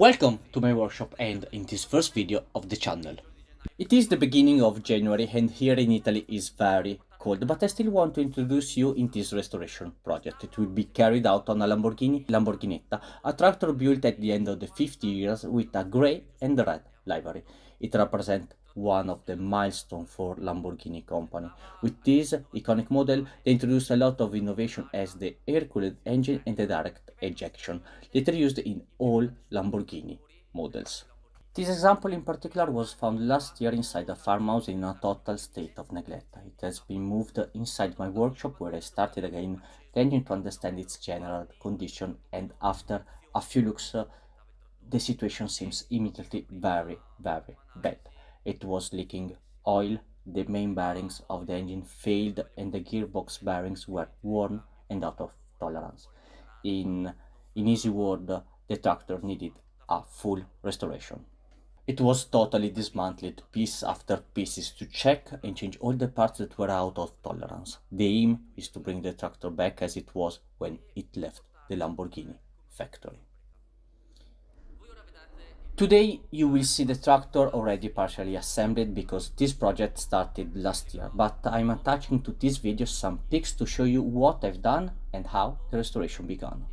Welcome to my workshop and in this first video of the channel. It is the beginning of January and here in Italy is very cold, but I still want to introduce you in this restoration project. It will be carried out on a Lamborghini Lamborghinetta, a tractor built at the end of the 50 years with a grey and red livery. It represents one of the milestones for Lamborghini company. With this iconic model, they introduced a lot of innovation as the air-cooled engine and the direct ejection, that are used in all Lamborghini models. This example in particular was found last year inside a farmhouse in a total state of neglect. It has been moved inside my workshop where I started again the engine to understand its general condition, and after a few looks the situation seems immediately very bad. It was leaking oil, the main bearings of the engine failed and the gearbox bearings were worn and out of tolerance. In easy word, the tractor needed a full restoration. It was totally dismantled piece after pieces to check and change all the parts that were out of tolerance. The aim is to bring the tractor back as it was when it left the Lamborghini factory. Today you will see the tractor already partially assembled because this project started last year, but I'm attaching to this video some pics to show you what I've done and how the restoration began.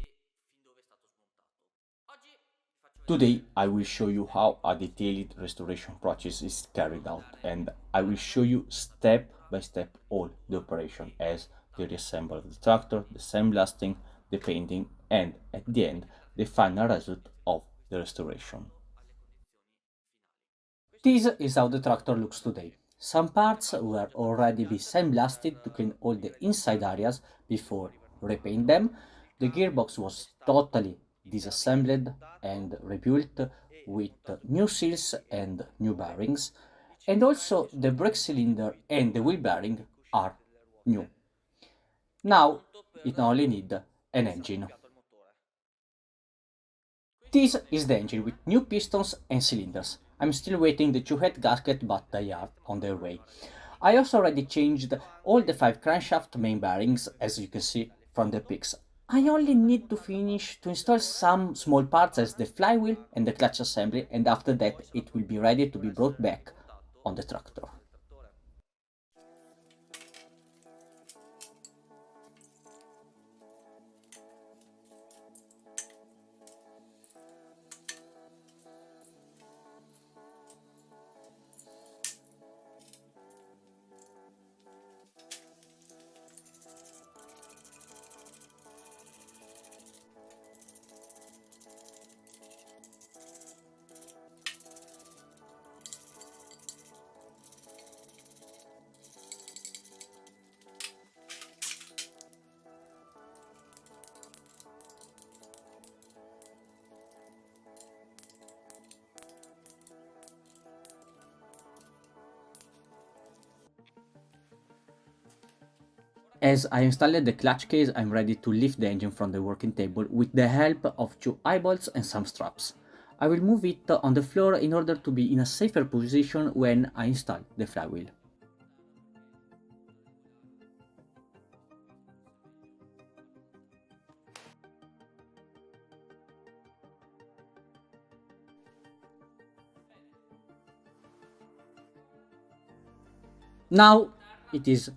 Today I will show you how a detailed restoration process is carried out, and I will show you step by step all the operation as the reassemble of the tractor, the sandblasting, the painting, and at the end the final result of the restoration. This is how the tractor looks today. Some parts were already be sandblasted to clean all the inside areas before repaint them. The gearbox was totally disassembled and rebuilt with new seals and new bearings, and also the brake cylinder and the wheel bearing are new. Now it only needs an engine. This is the engine with new pistons and cylinders. I'm still waiting the two head gasket, but they are on their way. I also already changed all the 5 crankshaft main bearings, as you can see from the pics. I only need to finish to install some small parts as the flywheel and the clutch assembly, and after that it will be ready to be brought back on the tractor. As I installed the clutch case, I'm ready to lift the engine from the working table with the help of 2 eye bolts and some straps. I will move it on the floor in order to be in a safer position when I install the flywheel. Now it is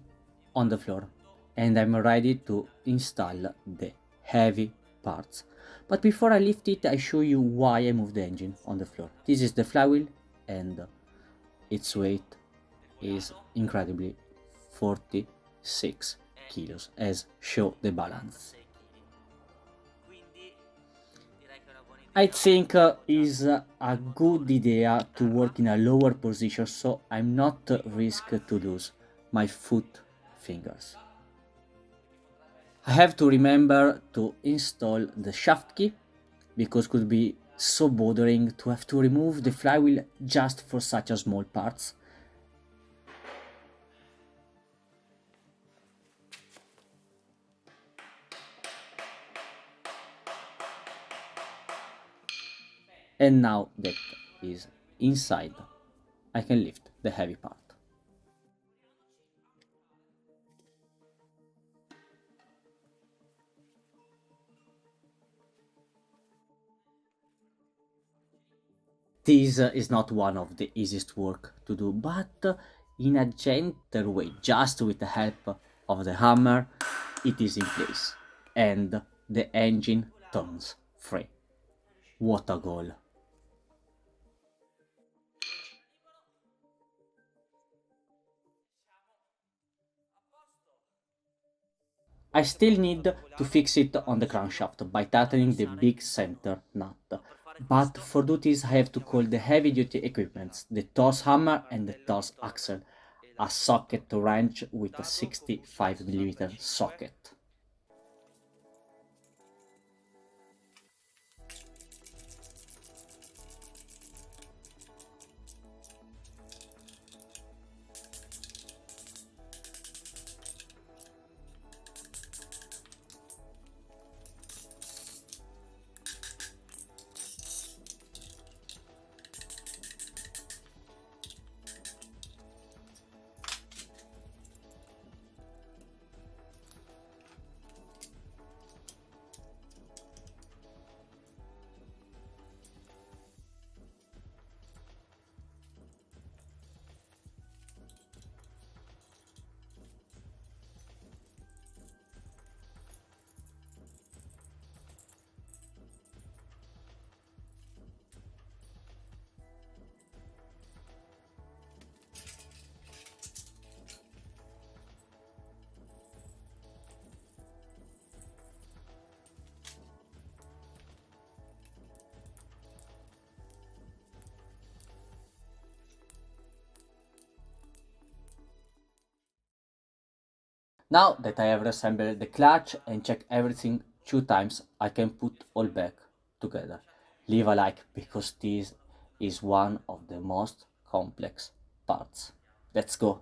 on the floor and I'm ready to install the heavy parts. But before I lift it, I show you why I move the engine on the floor. This is the flywheel and its weight is incredibly 46 kilos as show the balance. I think is a good idea to work in a lower position so I'm not risk to lose my foot fingers. I have to remember to install the shaft key because could be so bothering to have to remove the flywheel just for such a small parts. And now that is inside, I can lift the heavy part. This is not one of the easiest work to do, but in a gentle way, just with the help of the hammer, it is in place, and the engine turns free. What a goal! I still need to fix it on the crankshaft by tightening the big center nut. But for do this I have to call the heavy duty equipment, the torse hammer and the torse axle, a socket wrench with a 65 mm socket. Now that I have reassembled the clutch and checked everything 2 times, I can put all back together. Leave a like because this is one of the most complex parts. Let's go!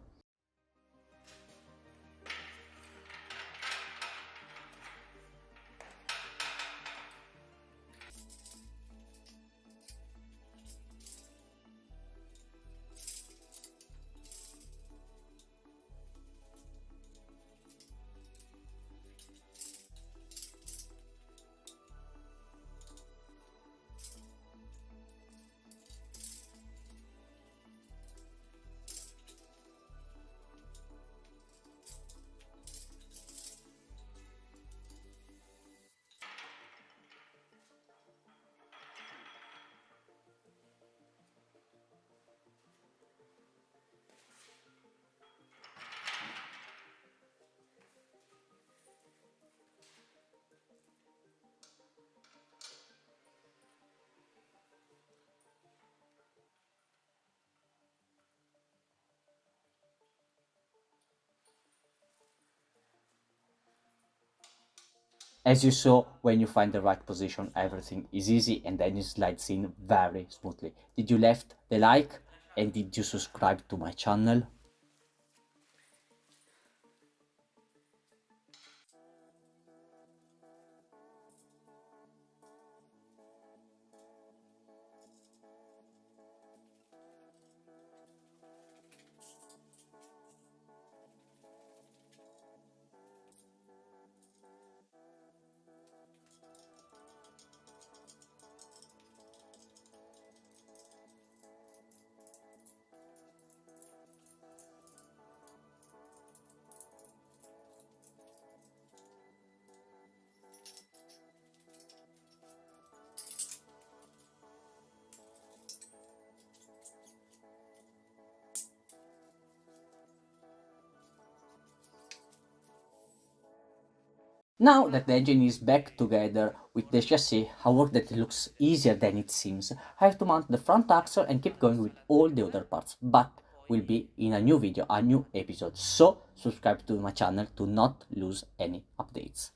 As you saw, when you find the right position, everything is easy and then it slides in very smoothly. Did you left the like and did you subscribe to my channel? Now that the engine is back together with the chassis, a work that looks easier than it seems, I have to mount the front axle and keep going with all the other parts, but will be in a new video, a new episode, so subscribe to my channel to not lose any updates.